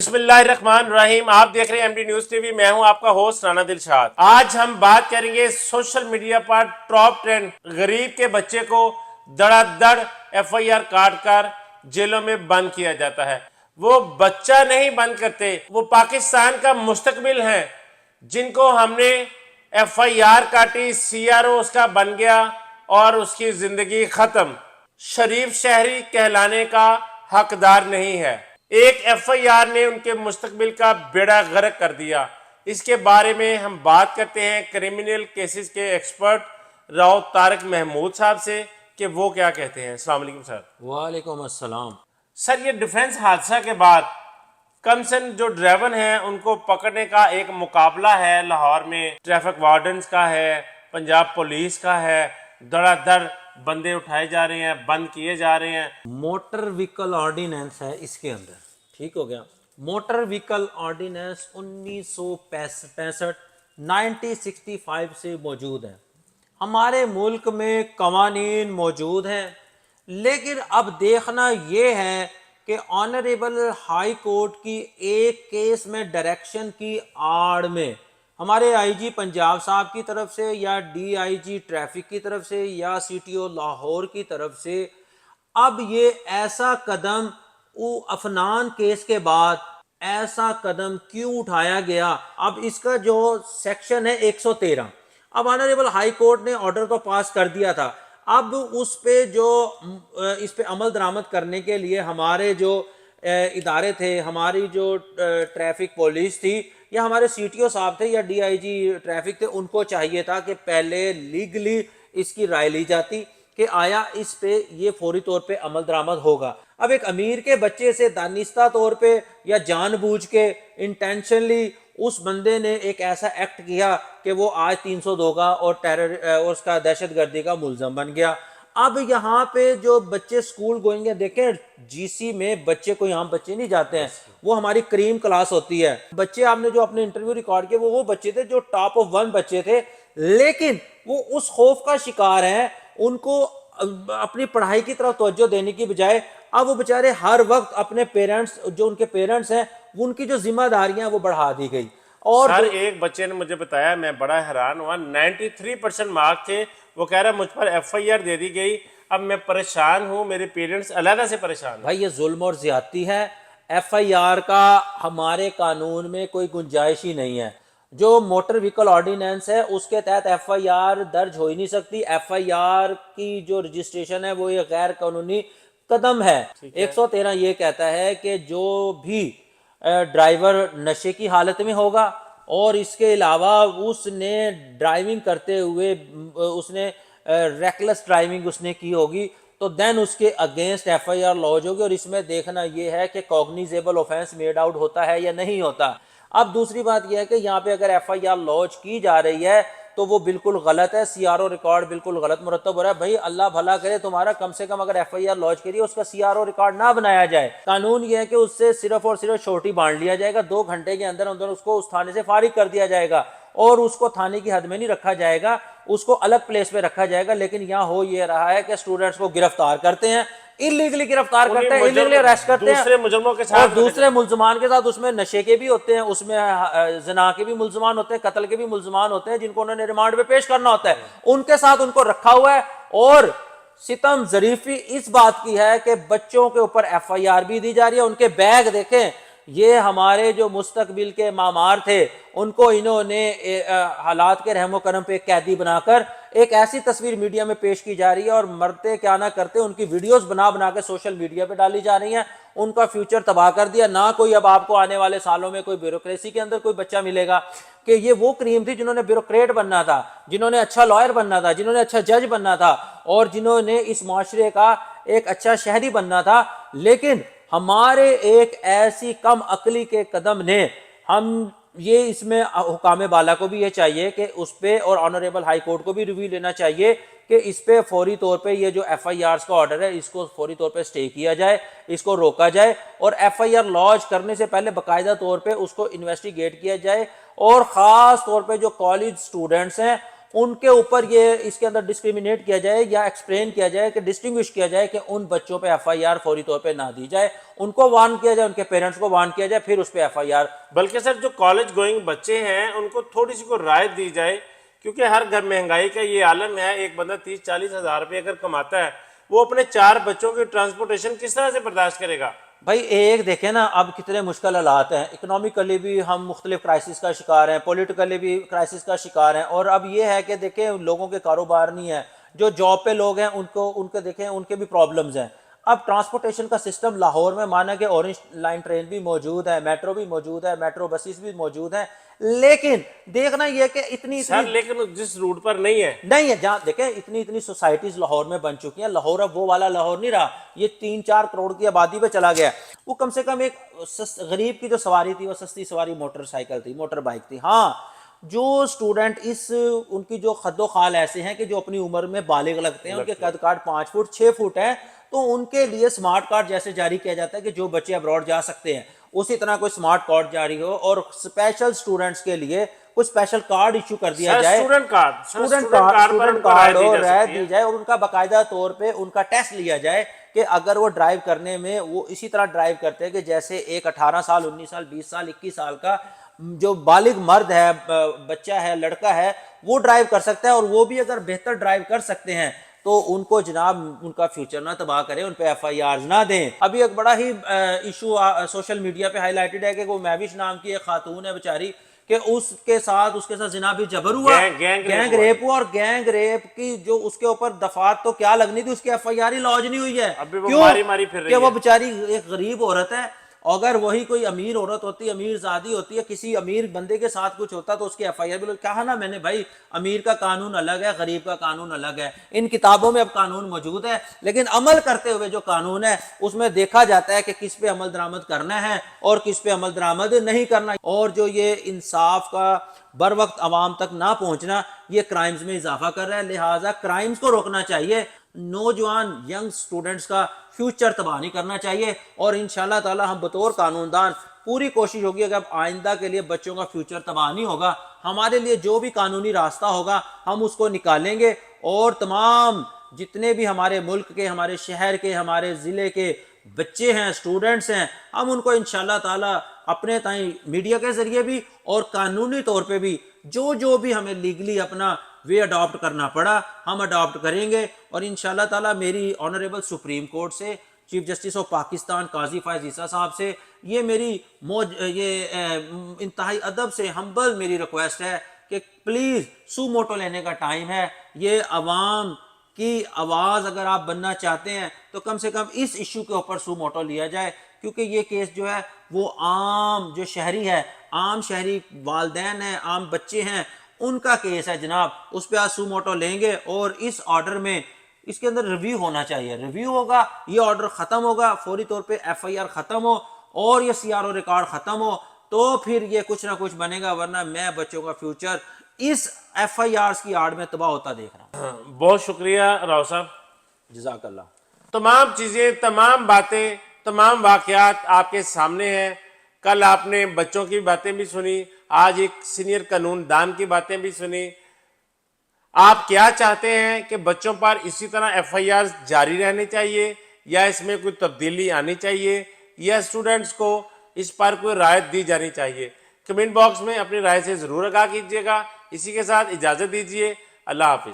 बिस्मिल्लाहिर्रहमानिर्रहीम। आप देख रहे हैं एमडी न्यूज टीवी। मैं हूं आपका होस्ट राना दिलशाद। आज हम बात करेंगे सोशल मीडिया पर टॉप ट्रेंड गरीब के बच्चे को धड़ाधड़ एफआईआर काट कर जेलों में बंद किया जाता है। वो बच्चा नहीं बंद करते, वो पाकिस्तान का मुस्तकबिल है, जिनको हमने एफआईआर काटी, सीआरओ उसका बन गया और उसकी जिंदगी खत्म। शरीफ शहरी कहलाने का हकदार नहीं है। एक एफआईआर ने उनके मुस्तकबिल का बेड़ा गर्क कर दिया। इसके बारे में हम बात करते हैं क्रिमिनल केसेस के एक्सपर्ट राव तारिक महमूद साहब से कि वो क्या कहते हैं। अस्सलाम वालेकुम सर। वालेकुम अस्सलाम। सर, ये डिफेंस हादसा के बाद कमसन जो ड्राइवर हैं उनको पकड़ने का एक मुकाबला है लाहौर में, ट्रैफिक वार्डन्स का है, पंजाब पुलिस का है। धड़ाधड़ बंदे उठाए जा रहे हैं, बंद किए जा रहे हैं। मोटर व्हीकल ऑर्डिनेंस है इसके अंदर, ठीक हो गया। मोटर व्हीकल ऑर्डिनेंस 1965 1965 से मौजूद है। हमारे मुल्क में कवानीन मौजूद हैं, लेकिन अब देखना ये है कि ऑनरेबल हाई कोर्ट की एक केस में डायरेक्शन की आड़ में हमारे आईजी पंजाब साहब की तरफ से या डीआईजी ट्रैफिक की तरफ से या सीटीओ लाहौर की तरफ से अब ये ऐसा कदम अफनान केस के बाद ऐसा कदम क्यों उठाया गया। अब इसका जो सेक्शन है 113, अब ऑनरेबल हाई कोर्ट ने ऑर्डर तो पास कर दिया था। अब उस पे जो इस पे अमल दरामद करने के लिए हमारे जो इदारे थे, हमारी जो ट्रैफिक पुलिस थी या हमारे सीटीओ साहब थे या डीआईजी ट्रैफिक थे, उनको चाहिए था कि पहले लीगली इसकी राय ली जाती कि आया इस पे ये फौरी तौर पे अमल दरामद होगा। अब एक अमीर के बच्चे से दानिस्ता तौर पे या जानबूझ के इंटेंशनली उस बंदे ने एक ऐसा एक्ट किया कि वो आज 302 का और टेरर और उसका दहशतगर्दी का मुलजम बन गया। अब यहाँ पे जो बच्चे स्कूल गोइंग है, देखें जीसी में बच्चे कोई आम बच्चे नहीं जाते हैं, वो हमारी क्रीम क्लास होती है। बच्चे आपने जो अपने इंटरव्यू रिकॉर्ड किए वो बच्चे थे जो टॉप ऑफ 1 बच्चे थे, लेकिन वो उस खौफ का शिकार हैं, उनको अपनी पढ़ाई की तरफ तवज्जो देने की बजाय अब वो बेचारे हर वक्त अपने पेरेंट्स, जो उनके पेरेंट्स हैं, उनकी जो जिम्मेदारियां वो बढ़ा दी गई। और सर, एक बच्चे ने मुझे बताया, मैं बड़ा हैरान हुआ, 93% मार्क थे। वो कह रहा है मुझ पर एफआईआर दे दी गई, अब मैं परेशान हूँ, मेरे पेरेंट्स अलग से परेशान। भाई ये जुल्म और ज्यादती है। एफआईआर का हमारे कानून में कोई गुंजाइश ही नहीं है। जो मोटर व्हीकल ऑर्डिनेंस है उसके तहत एफआईआर दर्ज हो ही नहीं सकती। एफआईआर की जो रजिस्ट्रेशन है वो ये गैर कानूनी कदम है। 113 ये कहता है कि जो भी ड्राइवर नशे की हालत में होगा और इसके अलावा उसने ड्राइविंग करते हुए उसने रेकलेस ड्राइविंग उसने की होगी तो देन उसके अगेंस्ट एफआईआर लॉन्च होगी। और इसमें देखना यह है कि कॉग्निजेबल ऑफेंस मेड आउट होता है या नहीं होता। अब दूसरी बात यह है कि यहाँ पे अगर एफआईआर लॉन्च की जा रही है तो वो बिल्कुल गलत है। सीआरओ रिकॉर्ड बिल्कुल गलत मुरतब हो रहा है। भाई अल्लाह भला करे तुम्हारा, कम से कम अगर एफआईआर लॉन्च करिए उसका सीआरओ रिकॉर्ड ना बनाया जाए। कानून ये है कि उससे सिर्फ और सिर्फ छोटी बांट लिया जाएगा, 2 घंटे के अंदर अंदर उसको उस थाने से फारिग कर दिया जाएगा और उसको थाने की हद में नहीं रखा जाएगा, उसको अलग प्लेस पे रखा जाएगा। लेकिन यहाँ हो ये रहा है कि स्टूडेंट्स को गिरफ्तार करते हैं, इलीगली गिरफ्तार करते हैं, इलीगली अरेस्ट करते हैं दूसरे मुजरमों के साथ, और दूसरे मुल्जमान के साथ। उसमें नशे के भी होते हैं, उसमें जना के भी मुल्जमान होते हैं, कत्ल के भी मुल्जमान होते हैं, जिनको उन्होंने रिमांड पे पेश करना होता है, उनके साथ उनको रखा हुआ है। और सितम जरीफी इस बात की है कि बच्चों के ऊपर एफआईआर भी दी जा रही है। उनके बैग देखें, ये हमारे जो मुस्तकबिल के मामार थे उनको इन्होंने हालात के रहमो करम पे कैदी बनाकर एक ऐसी तस्वीर मीडिया में पेश की जा रही है और मरते क्या ना करते उनकी वीडियोस बना बना के सोशल मीडिया पे डाली जा रही हैं। उनका फ्यूचर तबाह कर दिया। ना कोई अब आपको आने वाले सालों में कोई ब्यूरोक्रेसी के अंदर कोई बच्चा मिलेगा कि ये वो क्रीम थी जिन्होंने ब्यूरोक्रेट बनना था, जिन्होंने अच्छा लॉयर बनना था, जिन्होंने अच्छा जज बनना था और जिन्होंने इस माशरे का एक अच्छा शहरी बनना था। लेकिन हमारे एक ऐसी कम अकली के कदम ने हम ये इसमें हुकाम बाला को भी ये चाहिए कि उस पे और ऑनरेबल हाई कोर्ट को भी रिव्यू लेना चाहिए कि इस पे फौरी तौर पे ये जो एफआईआर का ऑर्डर है इसको फौरी तौर पे स्टे किया जाए, इसको रोका जाए और एफआईआर लॉन्च करने से पहले बाकायदा तौर पे उसको इन्वेस्टिगेट किया जाए। और ख़ास तौर पे जो कॉलेज स्टूडेंट्स हैं ان کے اوپر یہ اس کے اندر ڈسکریمنیٹ کیا جائے یا ایکسپلین کیا جائے کہ ڈسٹنگوش کیا جائے کہ ان بچوں پہ ایف آئی آر فوری طور پہ نہ دی جائے, ان کو وارن کیا جائے, ان کے پیرنٹس کو وارن کیا جائے, پھر اس پہ ایف آئی آر. بلکہ سر جو کالج گوئنگ بچے ہیں ان کو تھوڑی سی کو رعایت دی جائے, کیونکہ ہر گھر مہنگائی کا یہ عالم ہے. ایک بندہ 30-40 ہزار روپے اگر کماتا ہے, وہ اپنے 4 بچوں کی ٹرانسپورٹیشن کس طرح سے برداشت کرے گا؟ بھائی ایک دیکھیں نا, اب کتنے مشکل حالات ہیں, اکنامکلی بھی ہم مختلف کرائسس کا شکار ہیں, پولیٹیکلی بھی کرائسس کا شکار ہیں, اور اب یہ ہے کہ دیکھیں لوگوں کے کاروبار نہیں ہے, جو جاب پہ لوگ ہیں ان کو دیکھیں ان کے بھی پرابلمز ہیں. اب ٹرانسپورٹیشن کا سسٹم لاہور میں مانا کہ اورنج لائن ٹرین بھی موجود ہے, میٹرو بھی موجود ہے, میٹرو بسیز بھی موجود ہیں, لیکن دیکھنا یہ کہ اتنی سر لیکن جس روٹ پر نہیں ہے جہاں دیکھیں اتنی سوسائٹیز لاہور میں بن چکی ہیں. لاہور اب وہ والا لاہور نہیں رہا, یہ 3-4 کروڑ کی آبادی پہ چلا گیا. وہ کم سے کم ایک غریب کی جو سواری تھی وہ سستی سواری موٹر سائیکل تھی, موٹر بائک تھی. ہاں جو اسٹوڈنٹ ان کی جو خد و خال ایسے ہیں کہ جو اپنی عمر میں بالغ لگتے ہیں, ان کے قد کاٹ 5 فٹ 6 فٹ ہے, تو ان کے لیے سمارٹ کارڈ جیسے جاری کیا جاتا ہے کہ جو بچے ابراڈ جا سکتے ہیں, اسی طرح کوئی سمارٹ کارڈ جاری ہو, اور اسپیشل اسٹوڈنٹس کے لیے کوئی اسپیشل کارڈ ایشو کر دیا جائے, اسٹوڈنٹ کارڈ ہو رعایت دی جائے, اور ان کا باقاعدہ طور پہ ان کا ٹیسٹ لیا جائے کہ اگر وہ ڈرائیو کرنے میں وہ اسی طرح ڈرائیو کرتے ہیں کہ جیسے ایک 18 سال 19 سال 20 سال 21 سال کا جو بالغ مرد ہے, بچہ ہے, لڑکا ہے, وہ ڈرائیو کر سکتا ہے. اور وہ بھی اگر بہتر ڈرائیو کر سکتے ہیں تو ان کو جناب ان کا فیوچر نہ تباہ کریں, ان پہ ایف آئی آرز نہ دیں. ابھی ایک بڑا ہی ایشو سوشل میڈیا پہ ہائی لائٹڈ ہے کہ وہ مہوش نام کی ایک خاتون ہے بیچاری, کہ اس کے ساتھ جناب بھی جبر ہوا, گینگ ریپ ہوا, اور گینگ ریپ کی جو اس کے اوپر دفعات تو کیا لگنی تھی, اس کی ایف آئی آر ہی لانچ نہیں ہوئی ہے. کیوں کہ وہ بیچاری ایک غریب عورت ہے. اگر وہی کوئی امیر عورت ہوتی, امیر زادی ہوتی ہے, کسی امیر بندے کے ساتھ کچھ ہوتا تو اس کی ایف آئی آر بھی کہا نا میں نے, بھائی امیر کا قانون الگ ہے, غریب کا قانون الگ ہے. ان کتابوں میں اب قانون موجود ہے, لیکن عمل کرتے ہوئے جو قانون ہے اس میں دیکھا جاتا ہے کہ کس پہ عمل درآمد کرنا ہے اور کس پہ عمل درآمد نہیں کرنا. اور جو یہ انصاف کا بر وقت عوام تک نہ پہنچنا, یہ کرائمز میں اضافہ کر رہا ہے. لہٰذا کرائمز کو روکنا چاہیے, نوجوان ینگ سٹوڈنٹس کا فیوچر تباہ نہیں کرنا چاہیے. اور انشاءاللہ تعالی ہم بطور قانون دان پوری کوشش ہوگی کہ اب آئندہ کے لیے بچوں کا فیوچر تباہ نہیں ہوگا. ہمارے لیے جو بھی قانونی راستہ ہوگا ہم اس کو نکالیں گے, اور تمام جتنے بھی ہمارے ملک کے, ہمارے شہر کے, ہمارے ضلع کے بچے ہیں, اسٹوڈنٹس ہیں, ہم ان کو انشاءاللہ تعالی اپنے تائیں میڈیا کے ذریعے بھی اور قانونی طور پہ بھی جو بھی ہمیں لیگلی اپنا وے اڈاپٹ کرنا پڑا ہم اڈاپٹ کریں گے. اور انشاءاللہ تعالی میری آنریبل سپریم کورٹ سے, چیف جسٹس آف پاکستان قاضی فائز عیسیٰ صاحب سے یہ میری انتہائی ادب سے ہمبل میری ریکویسٹ ہے کہ پلیز سو موٹو لینے کا ٹائم ہے. یہ عوام کی آواز اگر آپ بننا چاہتے ہیں تو کم سے کم اس ایشو کے اوپر سو موٹو لیا جائے, کیونکہ یہ کیس جو ہے وہ عام جو شہری ہے, عام شہری والدین ہیں, عام بچے ہیں, ان کا کیس ہے جناب. اس پہ آج سو موٹو لیں گے, اور اس آرڈر میں اس کے اندر ریویو ہونا چاہیے. ریویو ہوگا, یہ آرڈر ختم ہوگا, فوری طور پہ ایف آئی آر ختم ہو اور یہ سی آر او ریکارڈ ختم ہو, تو پھر یہ کچھ نہ کچھ بنے گا. ورنہ میں بچوں کا فیوچر اس ایف آئی آرز کی آڑ میں تباہ ہوتا دیکھ رہا ہوں. بہت شکریہ راؤ صاحب. جزاک اللہ. تمام چیزیں, تمام باتیں, تمام واقعات آپ کے سامنے ہیں. کل آپ نے بچوں کی باتیں بھی سنی, آج ایک سینئر قانون دان کی باتیں بھی سنی. آپ کیا چاہتے ہیں کہ بچوں پر اسی طرح ایف آئی آر جاری رہنے چاہیے, یا اس میں کوئی تبدیلی آنی چاہیے, یا اسٹوڈنٹس کو اس پر کوئی رعایت دی جانی چاہیے؟ کمنٹ باکس میں اپنی رائے سے ضرور آگاہ کیجیے گا. اسی کے ساتھ اجازت دیجیے. اللہ حافظ.